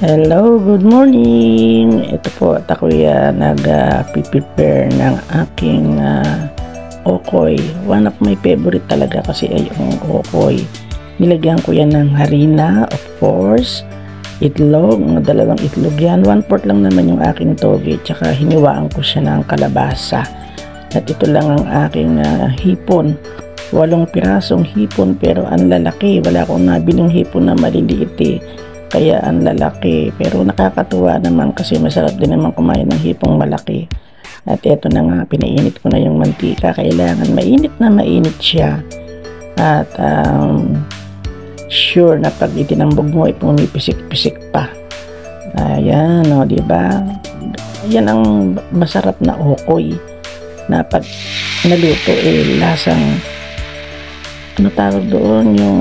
Hello, good morning. Ito po at ako nag-prepare ng aking okoy. One of my favorite talaga kasi ay yung okoy. Nilagyan ko yan ng harina, of course, itlog, dalawang itlog yan. 1/4 lang naman yung aking toge, tsaka hiniwaan ko siya ng kalabasa. At ito lang ang aking hipon. 8 pirasong hipon pero ang lalaki. Wala akong nabiling hipon na maliliit kaya ang lalaki, pero nakakatuwa naman kasi masarap din naman kumain ng hipong malaki. At eto na nga, pinainit ko na yung mantika. Kailangan mainit na mainit siya. At sure na pag itinambog mo ay pumipisik-pisik pa. Ayan, o, diba? Yan ang masarap na okoy na pag naluto lasang ano tawag doon, yung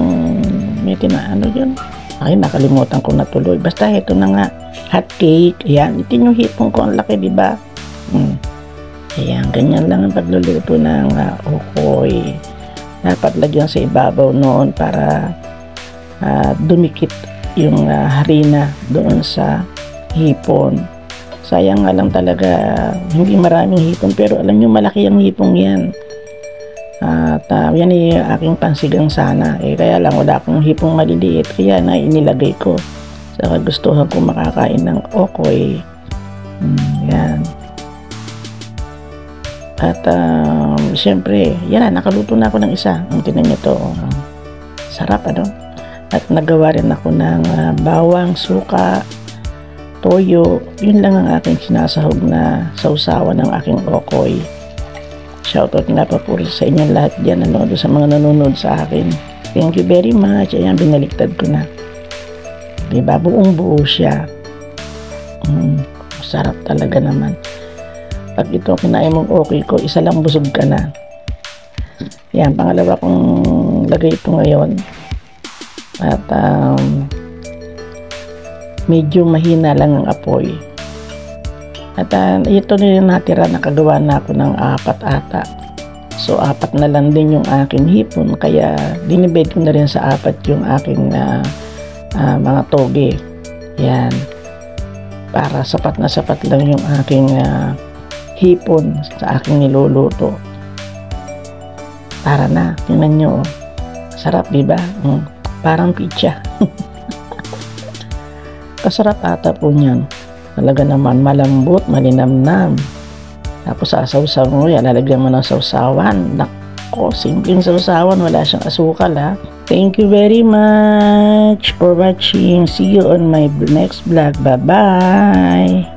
may tinaano yun. Ay, nakalimutan ko na tuloy. Basta ito na nga, hot cake. Ayan, ito yung hipon ko. Ang laki, diba? Ayan, ganyan lang ang pagluluto ng okoy. Dapat lagyan sa ibabaw noon para dumikit yung harina doon sa hipon. Sayang nga lang talaga, hindi maraming hipon. Pero alam nyo, malaki ang hipong yan. At yan aking pansigang sana. Kaya lang wala akong hipong maliliit. Kaya na inilagay ko. Sa kagustuhan ko makakain ng okoy. Yan. At siyempre, yan na, nakaluto na ako ng isa. Tingnan nyo to. Sarap, ano? At nagawa rin ako ng bawang, suka, toyo. Yun lang ang aking sinasahog na sausawan ng aking okoy. Shoutout nga pa po sa inyong lahat dyan, sa mga nanonood sa akin. Thank you very much. Ayan, binaliktad ko na. Diba? Buong buo siya. Sarap talaga naman. Pag ito kinain mong okay ko, isa lang busog ka na. Yan, pangalawa kong lagay ito ngayon. At medyo mahina lang ang apoy. At ito na yung natira, nakagawa na ako ng 4 ata. So 4 na lang din yung aking hipon, kaya dinibed ko na rin sa 4 yung aking mga toge. Yan. Para sapat na sapat lang yung aking hipon sa aking niluluto. Para na, tingnan nyo. Sarap, diba? Parang pizza. Kasarap ata po niyan. Talaga naman malambot, malinamnam. Tapos sasawsaw mo, lalagyan mo ng sawsawan. Nako, simpleng sawsawan, wala siyang asukal ha. Thank you very much for watching. See you on my next vlog. Bye-bye!